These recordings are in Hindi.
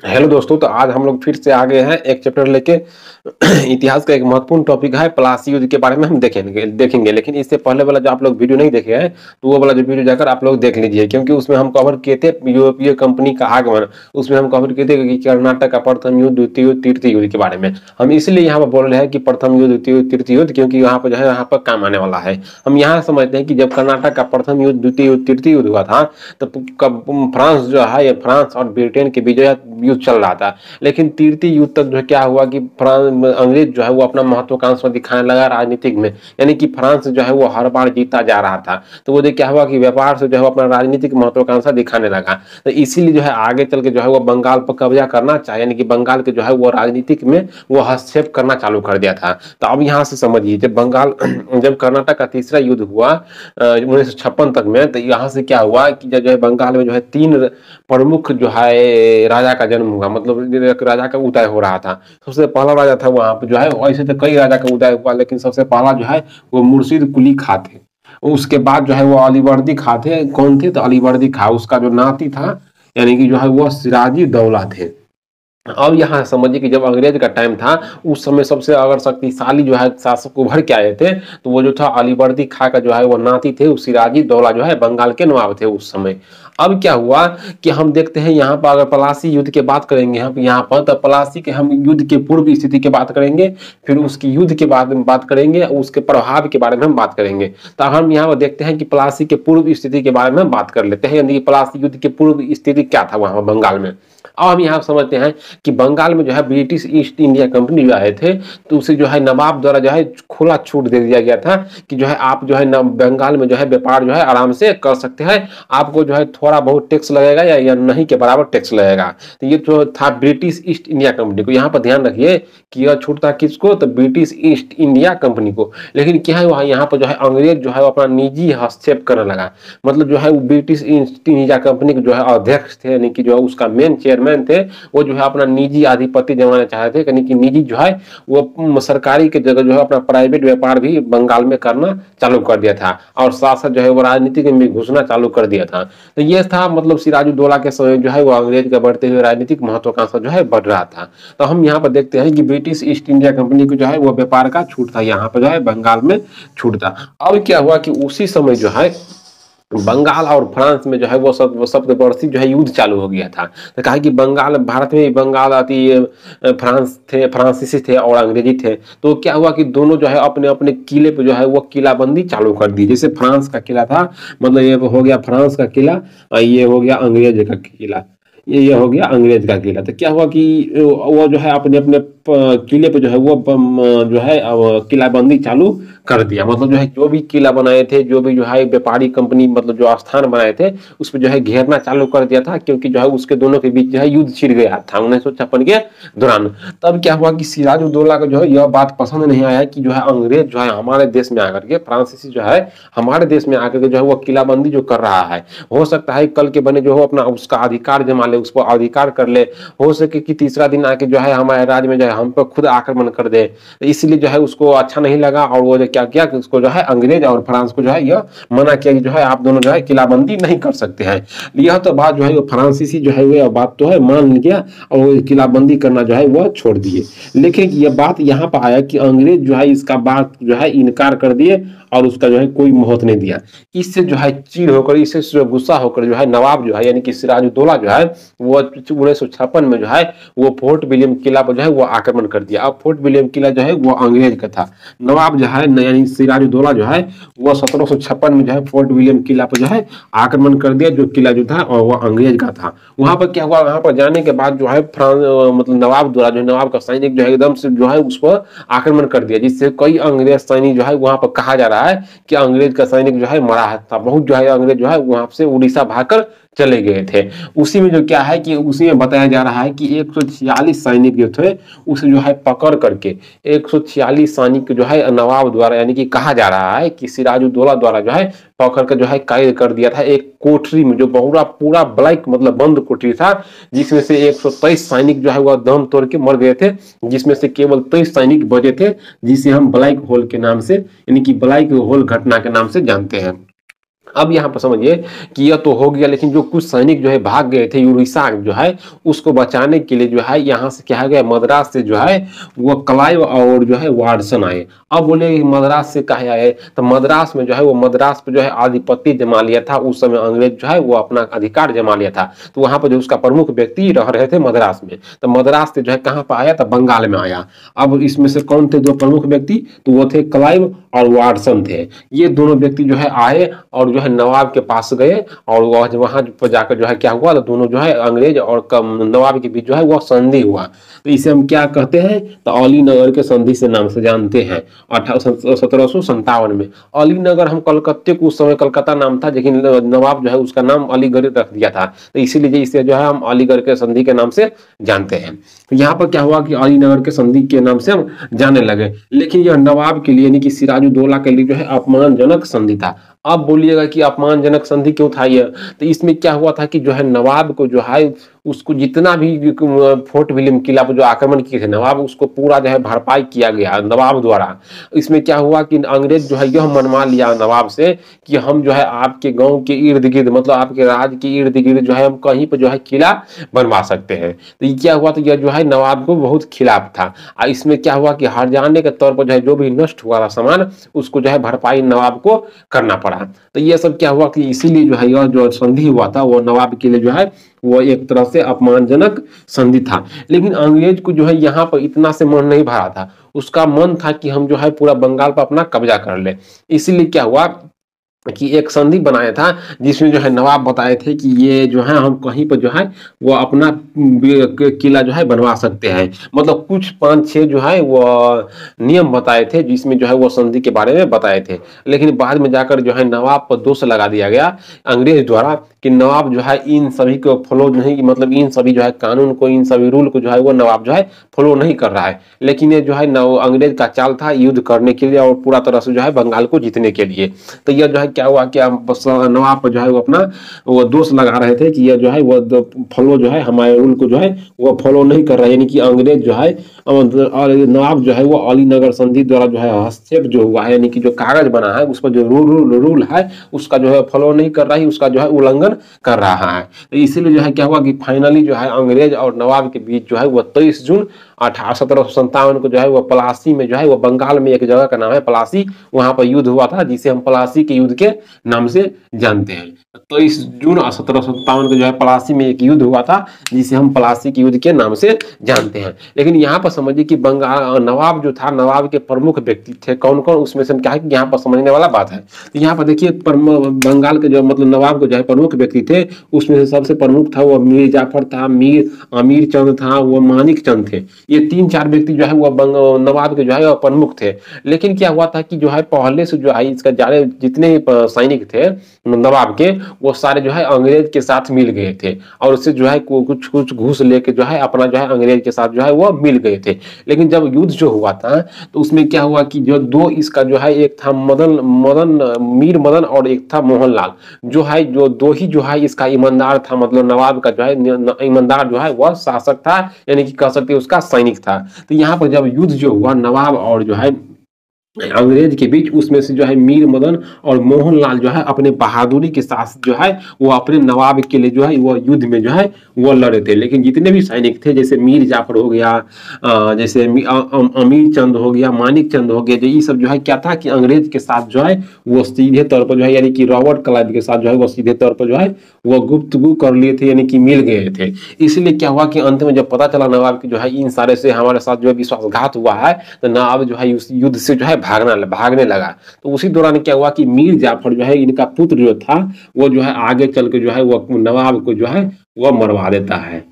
हेलो दोस्तों, तो आज हम लोग फिर से आ गए हैं एक चैप्टर लेके। इतिहास का एक महत्वपूर्ण टॉपिक है प्लासी युद्ध के बारे में हम देखेंगे। लेकिन इससे पहले वाला जो आप लोग वीडियो नहीं देखे हैं तो वो वाला जो वीडियो जाकर आप लोग देख लीजिए, क्योंकि उसमें हम कवर किए थे यूरोपीय कंपनी का आगमन। उसमें हम कवर किए थे कि कर्नाटक का प्रथम युद्ध, द्वितीय युद्ध, तृतीय युद्ध के बारे में। हम इसलिए यहाँ पर बोल रहे हैं कि प्रथम युद्ध, द्वितीय युद्ध, तृतीय युद्ध, क्योंकि यहाँ पर जो है यहाँ पर काम आने वाला है। हम यहाँ समझते हैं कि जब कर्नाटक का प्रथम युद्ध, द्वितीय युद्ध, तृतीय युद्ध हुआ था तब फ्रांस जो है, ये फ्रांस और ब्रिटेन के बीच युद्ध चल रहा था। लेकिन तृतीय युद्ध तक जो क्या हुआ कि अंग्रेज जो है वो अपना महत्वाकांक्षा दिखाने लगा राजनीतिक में, यानी कि फ्रांस जो है वो हर बार जीता जा रहा था। तो वो क्या हुआ कि व्यापार से जो है अपना राजनीतिक महत्वाकांक्षा दिखाने लगा। तो इसीलिए जो है आगे चल के जो है वो बंगाल पर कब्जा करना चाहे, यानी कि बंगाल के जो है वो राजनीतिक में वो हस्तक्षेप करना चालू कर दिया था। तो अब यहाँ से समझिए, जब कर्नाटक का तीसरा युद्ध हुआ 1956 तक में, तो यहाँ से क्या हुआ कि जो है बंगाल में जो है तीन प्रमुख जो है राजा का जन्म हुआ, मतलब एक राजा का उदय हो रहा था। सबसे पहला राजा था वहां पर जो है, वैसे तो कई राजा का उदय हुआ, लेकिन सबसे पहला जो है वो मुर्शिद कुली खां थे। उसके बाद जो है वो अलीवर्दी खां थे। कौन थे? तो अलीवर्दी खां, उसका जो नाती था यानी कि जो है वो सिराजी दौला थे। अब यहाँ समझिए कि जब अंग्रेज का टाइम था उस समय सबसे अगर शक्तिशाली जो है शासक उभर के आए थे, तो वो जो था अलीवर्दी खां का जो है वो नाती थे, वो सिराजी दौला जो है बंगाल के नवाब थे उस समय। अब क्या हुआ कि हम देखते हैं यहाँ पर, अगर पलासी युद्ध की बात करेंगे हम यहाँ पर, तो पलासी के हम युद्ध के पूर्व स्थिति की बात करेंगे, फिर उसकी युद्ध के बाद में बात करेंगे, उसके प्रभाव के बारे में हम बात करेंगे। तो हम यहाँ पर देखते हैं कि पलासी के पूर्व स्थिति के बारे में बात कर लेते हैं, यानी कि पलासी युद्ध के पूर्व स्थिति क्या था वहां बंगाल में। अब हम यहाँ समझते हैं कि बंगाल में जो है ब्रिटिश ईस्ट इंडिया कंपनी जो आए थे, तो उसे जो है नवाब द्वारा जो है खुला छूट दे दिया गया था कि जो है आप जो है बंगाल में जो है व्यापार जो है आराम से कर सकते हैं। आपको जो है थोड़ा बहुत टैक्स लगेगा या नहीं के बराबर टैक्स लगेगा। तो ये जो था ब्रिटिश ईस्ट इंडिया कंपनी को। यहाँ पर ध्यान रखिए कि यह छूट था किसको? तो ब्रिटिश ईस्ट इंडिया कंपनी को। लेकिन क्या है, वहाँ यहाँ पर जो है अंग्रेज जो है अपना निजी हस्तक्षेप करने लगा। मतलब जो है ब्रिटिश ईस्ट इंडिया कंपनी के जो है अध्यक्ष थे, यानी कि जो है उसका मेन चेयरमैन थे, वो जो है अपना निजी आधिपत्य जमाना चाहते थे, यानी कि निजी जो है वो सरकारी के जगह जो है अपना प्राइवेट व्यापार भी बंगाल में करना चालू कर दिया था, और साथ साथ जो है वो राजनीति में भी घुसना चालू कर दिया था। तो ये था मतलब सिराजुद्दौला के समय जो है वो अंग्रेज का बढ़ते हुए राजनीतिक महत्वाकांक्षा जो है बढ़ रहा था। तो हम यहाँ पर देखते हैं कि ब्रिटिश ईस्ट इंडिया कंपनी को जो है वो व्यापार का छूट था, यहाँ पर जो है बंगाल में छूट था। अब क्या हुआ कि उसी समय जो है बंगाल और फ्रांस में जो है वो सप्तवर्षीय जो है युद्ध चालू हो गया था। तो कहा कि बंगाल, भारत में बंगाल आती फ्रांस थे, फ्रांसीसी थे और अंग्रेजी थे। तो क्या हुआ कि दोनों जो है अपने अपने किले पे जो है वो किलाबंदी चालू कर दी। जैसे फ्रांस का किला था, मतलब ये हो गया फ्रांस का किला, ये हो गया अंग्रेज का किला, ये हो गया अंग्रेज का किला। तो क्या हुआ कि वो जो है अपने अपने किले पे जो है वो जो है किलाबंदी चालू कर दिया। मतलब जो है जो भी किला बनाए थे, जो भी जो है व्यापारी कंपनी मतलब जो स्थान बनाए थे, उस पर जो है घेरना चालू कर दिया था, क्योंकि जो है उसके दोनों के बीच जो है युद्ध छिड़ गया था 1956 के दौरान। तब क्या हुआ कि सिराजुद्दौला को जो है यह बात पसंद नहीं आया कि जो है अंग्रेज जो है हमारे देश में आकर के, फ्रांसीसी जो है हमारे देश में आकर के जो है वो किलाबंदी जो कर रहा है, हो सकता है कल के बने जो हो अपना उसका अधिकार जमा ले, उस पर अधिकार कर ले। हो सके कि तीसरा दिन आके जो है हमारे राज्य में जो है हम पर खुद आक्रमण कर दे। इसलिए जो है उसको अच्छा नहीं लगा, और वो जो क्या किया कि उसको जो है अंग्रेज और फ्रांस को जो है यह मना किया कि जो है आप दोनों जो है किलाबंदी नहीं कर सकते हैं। यह तो बात जो है फ्रांसीसी जो है वह बात तो है मान लिया, और वो किलाबंदी करना जो है वह छोड़ दिए। लेकिन यह बात यहाँ पर आया कि अंग्रेज जो है इसका बात जो है इनकार कर दिए, और उसका जो है कोई महत्व नहीं दिया। इससे जो है चिढ़ होकर, इससे गुस्सा होकर जो है नवाब जो है यानी कि सिराजुद्दौला जो है वो 1956 में जो है वो फोर्ट विलियम किला पर जो है वो आक्रमण कर दिया। अब फोर्ट विलियम किला जो है वो अंग्रेज का था। नवाब जो है यानी सिराजुद्दौला जो है वो 1756 में जो है फोर्ट विलियम किला पर जो है आक्रमण कर दिया, जो किला जो था और वो अंग्रेज का था। वहां पर क्या हुआ, वहां पर जाने के बाद जो है मतलब नवाब द्वारा जो नवाब का सैनिक जो है एकदम से जो है उस पर आक्रमण कर दिया, जिससे कई अंग्रेज सैनिक जो है वहां पर कहा जा रहा है कि अंग्रेज का सैनिक जो है मरा था। बहुत जो है अंग्रेज जो है वहां से उड़ीसा भागकर चले गए थे। उसी में जो क्या है कि उसी में बताया जा रहा है कि 146 सैनिक जो थे उसे जो है पकड़ करके 146 सैनिक जो है नवाब द्वारा, यानी कि कहा जा रहा है कि सिराजुद्दौला द्वारा जो है पकड़ कर जो है कैद कर दिया था एक कोठरी में, जो पूरा ब्लैक मतलब बंद कोठरी था, जिसमें से 123 सैनिक जो है वह दम तोड़ के मर गए थे, जिसमें से केवल 23 सैनिक बचे थे, जिसे हम ब्लैक होल के नाम से, यानी कि ब्लैक होल घटना के नाम से जानते हैं। अब यहाँ पर समझिए कि यह तो हो गया, लेकिन जो कुछ सैनिक जो है भाग गए थे उड़ीसा जो है उसको बचाने के लिए जो है यहाँ से क्या गया, मद्रास से जो है वो क्लाइव और जो है वाटसन आए। अब बोले मद्रास से कहे आए, तो मद्रास में जो है वो मद्रास पे जो है आधिपत्य जमा लिया था उस समय, अंग्रेज जो है वो अपना अधिकार जमा लिया था। तो वहां पर जो उसका प्रमुख व्यक्ति रह रहे थे मद्रास में, तो मद्रास से जो है कहाँ पर आया, तो बंगाल में आया। अब इसमें से कौन थे दो प्रमुख व्यक्ति, तो वो थे क्लाइव और वाटसन थे। ये दोनों व्यक्ति जो है आए और जो है नवाब के पास गए, और वहां पर जाकर जो है क्या हुआ, तो दोनों जो है अंग्रेज और नवाब के बीच जो है वो संधि हुआ। तो इसे हम क्या कहते हैं, तो अलीनगर के संधि से नाम से जानते हैं। 1757 में अलीनगर, हम कलकत्ते को उस समय कलकत्ता नाम था, लेकिन नवाब जो है उसका नाम अलीगढ़ रख दिया था, तो इसीलिए इसे जो है हम अलीगढ़ के संधि के नाम से जानते हैं। तो यहाँ पर क्या हुआ कि अलीनगर के संधि के नाम से हम जाने लगे, लेकिन यह नवाब के लिए यानी कि सिराजुद्दौला के लिए जो है अपमानजनक संधि था। अब बोलिएगा कि अपमानजनक संधि क्यों था यह, तो इसमें क्या हुआ था कि जो है नवाब को जो है उसको जितना भी फोर्ट विलियम किला पर जो आक्रमण किए थे नवाब, उसको पूरा जो है भरपाई किया गया नवाब द्वारा। इसमें क्या हुआ कि अंग्रेज जो है यह मनवा लिया नवाब से कि हम जो है आपके गांव के इर्द गिर्द, मतलब आपके राज के इर्द गिर्द जो है हम कहीं पर जो है किला बनवा सकते हैं। तो ये क्या हुआ, तो यह जो है नवाब को बहुत खिलाफ था। और इसमें क्या हुआ कि हार जाने के तौर पर जो है जो भी नष्ट हुआ था सामान उसको जो है भरपाई नवाब को करना पड़ा। तो ये सब क्या हुआ कि इसीलिए जो है यह जो संधि हुआ था वो नवाब के लिए जो है वो एक तरह से अपमानजनक संधि था। लेकिन अंग्रेज को जो है यहाँ पर इतना से मन नहीं भरा था, उसका मन था कि हम जो है पूरा बंगाल पर अपना कब्जा कर ले। इसीलिए क्या हुआ कि एक संधि बनाया था जिसमें जो है नवाब बताए थे कि ये जो है हम कहीं पर जो है वो अपना किला जो है बनवा सकते हैं, मतलब कुछ 5-6 जो है वो नियम बताए थे जिसमें जो है वो संधि के बारे में बताए थे। लेकिन बाद में जाकर जो है नवाब पर दोष लगा दिया गया अंग्रेज द्वारा कि नवाब जो है इन सभी को फॉलो नहीं, मतलब इन सभी जो है कानून को, इन सभी रूल को जो है वो नवाब जो है फॉलो नहीं कर रहा है। लेकिन ये जो है अंग्रेज का चाल था युद्ध करने के लिए और पूरा तरह से जो है बंगाल को जीतने के लिए। तो यह जो है क्या हुआ कि नवाब पर जो है वो अपना वो दोष लगा रहे थे कि ये जो है वो फॉलो जो है हमारे रूल को जो है वो फॉलो नहीं कर रहा है, यानी कि अंग्रेज जो है और नवाब जो है वो अलीनगर संधि द्वारा जो है हस्तक्षेप जो हुआ है, यानी कि जो कागज बना है उस पर जो रूल है उसका जो है फॉलो नहीं कर रहा है, उसका जो है उल्लंघन कर रहा है। तो इसीलिए जो है क्या हुआ कि फाइनली जो है अंग्रेज और नवाब के बीच जो है वो 23 जून 1757 को जो है वो पलासी में जो है वो बंगाल में एक जगह का नाम है पलासी, वहां पर युद्ध हुआ था जिसे हम पलासी के युद्ध के नाम से जानते हैं। 23 जून 1757 को जो है पलासी में एक युद्ध हुआ था जिसे हम पलासी के युद्ध के नाम से जानते हैं। लेकिन यहाँ पर समझिए कि बंगाल नवाब जो था, नवाब के प्रमुख व्यक्ति थे कौन कौन, उसमें से हम क्या है कि यहाँ पर समझने वाला बात है। तो यहाँ पर देखिए बंगाल के जो मतलब नवाब के जो है प्रमुख व्यक्ति थे उसमें से सबसे प्रमुख था वो मीर जाफर था, मीर अमीर चंद था, वो मानिक चंद थे। ये 3-4 व्यक्ति जो है वो नवाब के जो है प्रमुख थे। लेकिन क्या हुआ था कि जो है पहले से जो है इसका ज्यादा जितने सैनिक थे नवाब के वो सारे जो है अंग्रेज के साथ मिल गए थे और उससे जो है कुछ घूस लेके जो है अपना जो है अंग्रेज के साथ जो है वो मिल गए थे। लेकिन जब युद्ध जो हुआ था तो उसमें क्या हुआ कि जो दो इसका जो है एक था मीर मदन और एक था मोहनलाल, जो है जो दो ही जो है इसका ईमानदार था, मतलब नवाब का जो है ईमानदार जो है वह शासक था, यानी कि कह सकते उसका सैनिक था। तो यहाँ पर जब युद्ध जो हुआ नवाब और जो है अंग्रेज के बीच, उसमें से जो है मीर मदन और मोहनलाल जो है अपने बहादुरी के साथ जो है वो अपने नवाब के लिए जो है वो युद्ध में जो है वो लड़े थे। लेकिन जितने भी सैनिक थे जैसे मीर जाफर हो गया, जैसे अमीर चंद हो गया, मानिक चंद हो गया, ये सब जो है क्या था कि अंग्रेज के साथ जो है वो सीधे तौर पर जो है यानी कि रॉबर्ट क्लाइव के साथ जो है वो सीधे तौर पर जो है वो गुफ्तगू कर लिए थे, यानी कि मिल गए थे। इसलिए क्या हुआ कि अंत में जब पता चला नवाब की जो है इन सारे से हमारे साथ जो है विश्वासघात हुआ है, तो नवाब जो है उस युद्ध से जो है भागने लगा। तो उसी दौरान क्या हुआ कि मीर जाफर जो है इनका पुत्र जो था वो जो है आगे चल के जो है वो नवाब को जो है वो मरवा देता है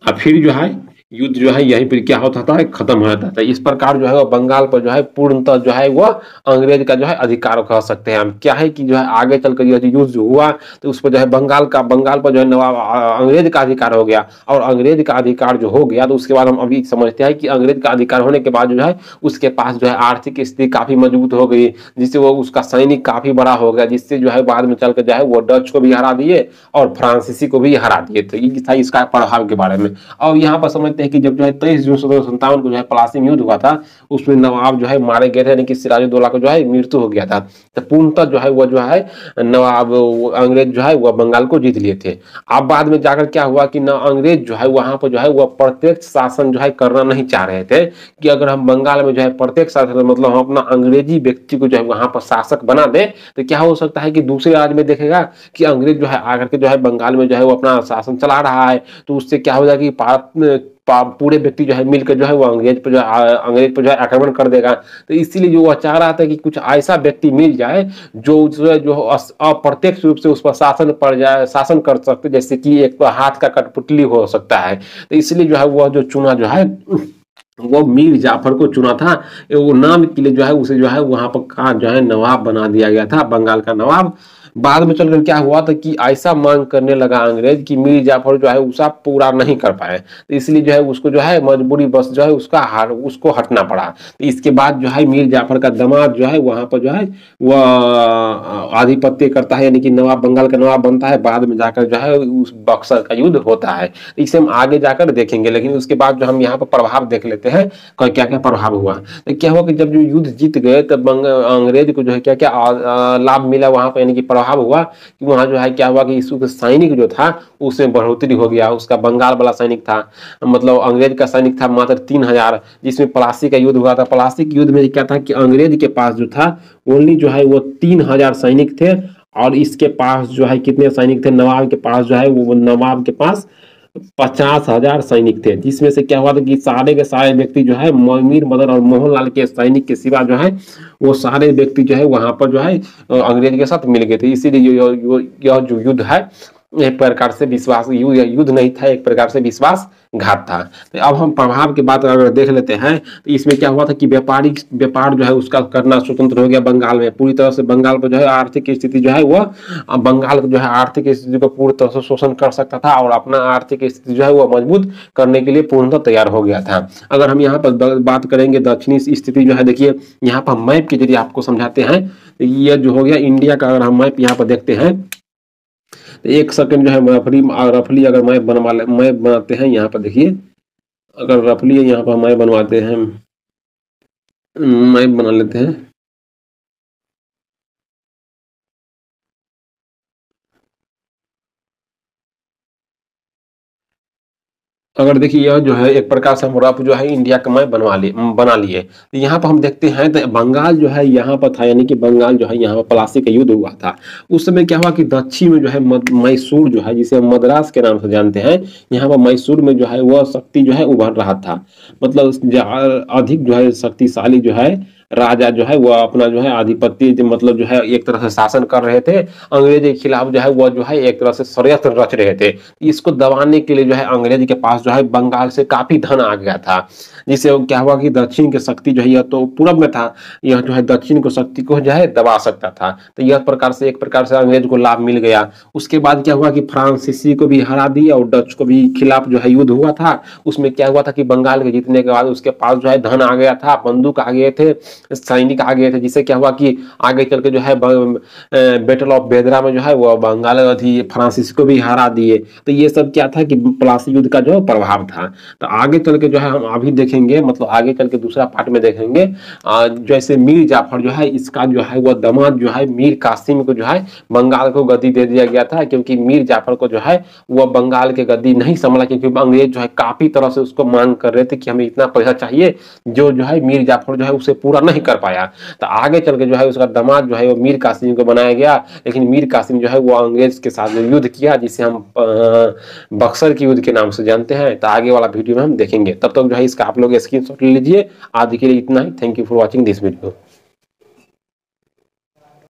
और फिर जो है युद्ध जो है यहीं पर क्या होता था, खत्म हो जाता था। इस प्रकार जो है वो बंगाल पर जो है पूर्णतः जो है वो अंग्रेज का जो है अधिकार कह सकते हैं हम। क्या है कि जो है आगे चलकर जो युद्ध जो हुआ तो उस पर जो है बंगाल पर जो है नवाब अंग्रेज का अधिकार हो गया, और अंग्रेज का अधिकार जो हो गया तो उसके बाद हम अभी समझते हैं कि अंग्रेज का अधिकार होने के बाद जो है उसके पास जो है आर्थिक स्थिति काफी मजबूत हो गई, जिससे वो उसका सैनिक काफी बड़ा हो गया, जिससे जो है बाद में चलकर जो है वो डच को भी हरा दिए और फ्रांसीसी को भी हरा दिए। तो ये था इसका प्रभाव के बारे में। और यहाँ पर समझते हैं हैं कि जब जो है 23 जून 1757 को जो है प्लासी में युद्ध हुआ था, उसमें नवाब जो है मारे गए थे, यानी कि सिराजुद्दौला को जो है मृत्यु हो गया था। तो पूर्णतः जो है वो जो है नवाब अंग्रेज जो है वह बंगाल को जीत लिए थे। अब बाद में जाकर क्या हुआ कि न अंग्रेज जो है वहां पर जो है वह प्रत्यक्ष शासन जो है करना नहीं चाह रहे थे, कि अगर हम बंगाल में जो है प्रत्यक्ष शासन मतलब हम अपना अंग्रेजी व्यक्ति को जो है वहां पर शासक बना दे, तो क्या हो सकता है कि दूसरे राज्य में देखेगा कि अंग्रेज जो है आकर के जो है बंगाल में जो है वो अपना शासन चला रहा है, तो उससे क्या हो जाएगा कि पूरे व्यक्ति जो है मिलकर जो है वो अंग्रेज पर जो है आक्रमण कर देगा। तो इसीलिए जो वह चाह रहा था कि कुछ ऐसा व्यक्ति मिल जाए जो अप्रत्यक्ष रूप से उस पर शासन पड़ जाए, शासन कर सकते, जैसे कि एक हाथ का कठपुतली हो सकता है। तो इसलिए जो है वह जो चुना जो है वो मीर जाफर को चुना था। वो नाम के लिए जो है उसे जो है वहां पर का जो है नवाब बना दिया गया था, बंगाल का नवाब। बाद में चलकर क्या हुआ था कि ऐसा मांग करने लगा अंग्रेज कि मीर जाफर जो है उसका पूरा नहीं कर पाए, तो इसलिए जो है उसको जो है मजबूरी बस जो है उसको हटना पड़ा। तो इसके बाद जो है मीर जाफर का दामाद जो है वहां पर जो है वह आधिपत्य करता है, यानी कि नवाब बंगाल का नवाब बनता है। बाद में जाकर जो है उस बक्सर का युद्ध होता है, तो इसे हम आगे जाकर देखेंगे। लेकिन उसके बाद जो हम यहाँ पर प्रभाव देख लेते हैं क्या क्या प्रभाव हुआ। तो क्या हुआ कि जब जो युद्ध जीत गए तब अंग्रेज को जो है क्या क्या लाभ मिला वहां पर, यानी कि प्रभाव हुआ कि वहां जो है क्या हुआ कि इसका सैनिक जो था उसमें बढ़ोतरी हो गया। उसका बंगाल वाला सैनिक था, मतलब अंग्रेज का सैनिक था मात्र 3000, जिसमें प्लासी का युद्ध हुआ था। प्लासी के युद्ध में क्या था कि अंग्रेज के पास जो था ओनली जो है वो 3000 सैनिक थे, और इसके पास जो है कितने सैनिक थे, नवाब के पास जो है वो नवाब के पास 50,000 सैनिक थे। जिसमें से क्या हुआ था कि सारे के सारे व्यक्ति जो है मीर मदन और मोहनलाल के सैनिक के सिवा जो है वो सारे व्यक्ति जो है वहां पर जो है अंग्रेज के साथ मिल गए थे। इसीलिए यह जो युद्ध है एक प्रकार से विश्वास युद्ध नहीं था, एक प्रकार से विश्वासघात था। तो अब हम प्रभाव की बात अगर देख लेते हैं तो इसमें क्या हुआ था कि व्यापार जो है उसका करना स्वतंत्र हो गया बंगाल में। पूरी तरह से बंगाल पर जो है आर्थिक स्थिति जो है वह बंगाल जो है आर्थिक स्थिति को पूरी तरह से शोषण कर सकता था, और अपना आर्थिक स्थिति जो है वह मजबूत करने के लिए पूर्णतः तैयार हो गया था। अगर हम यहाँ पर बात करेंगे दक्षिणी स्थिति जो है, देखिए यहाँ पर मैप के जरिए आपको समझाते हैं। यह जो हो गया इंडिया का, अगर हम मैप यहाँ पर देखते हैं तो एक सेकंड जो है रफली अगर मैप बनाते हैं यहाँ पर देखिए, अगर रफली यहाँ पर मैप बनवाते हैं, मैप बना लेते हैं। अगर देखिए यह जो है एक प्रकार से हम रफ जो है इंडिया का मैप बना लिए। तो यहाँ पर हम देखते हैं तो बंगाल जो है यहाँ पर था, यानी कि बंगाल जो है यहाँ पर प्लासी का युद्ध हुआ था। उस समय क्या हुआ कि दक्षिण में जो है मैसूर जो है, जिसे हम मद्रास के नाम से जानते हैं, यहाँ पर मैसूर में जो है वह शक्ति जो है उभर रहा था। मतलब अधिक जो है शक्तिशाली जो है राजा जो है वह अपना जो है आधिपत्य मतलब जो है एक तरह से शासन कर रहे थे। अंग्रेज के खिलाफ जो है वह जो है एक तरह से षड्यंत्र रच रहे थे। इसको दबाने के लिए जो है अंग्रेज के पास जो है बंगाल से काफी धन आ गया था, जिससे क्या हुआ कि दक्षिण की शक्ति जो है यह तो पूरब में था, यह जो है दक्षिण को शक्ति को जो है दबा सकता था। तो यह प्रकार से एक प्रकार से अंग्रेज को लाभ मिल गया। उसके बाद क्या हुआ कि फ्रांसीसी को भी हरा दिया और डच को भी खिलाफ जो है युद्ध हुआ था। उसमें क्या हुआ था कि बंगाल के जीतने के बाद उसके पास जो है धन आ गया था, बंदूक आ गए थे, सैनिक आ गए थे, जिससे क्या हुआ कि आगे चल के जो है बैटल ऑफ बेदरा में जो है वो बंगाल फ्रांसीसी को भी हरा दिए। तो ये सब क्या था कि प्लासी युद्ध का जो प्रभाव था। तो आगे चल के जो है हम अभी देखेंगे, मतलब आगे चल के दूसरा पार्ट में देखेंगे जैसे मीर जाफर जो है इसका जो है वह दामाद जो है मीर कासिम को जो है बंगाल को गद्दी दे दिया गया था, क्योंकि मीर जाफर को जो है वह बंगाल के गद्दी नहीं संभाला, क्योंकि अंग्रेज जो है काफी तरह से उसको मांग कर रहे थे कि हमें इतना पैसा चाहिए, जो है मीर जाफर जो है उसे पूरा नहीं कर पाया। तो आगे चल के जो है उसका दामाद जो है वो मीर कासिम को बनाया गया, लेकिन मीर कासिम जो है वो अंग्रेज के साथ युद्ध किया, जिसे हम बक्सर के युद्ध के नाम से जानते हैं। तो आगे वाला वीडियो में हम देखेंगे। तब तक जो है इसका आप लोग स्क्रीनशॉट ले लीजिए। आज के लिए इतना ही। Thank you for watching this video.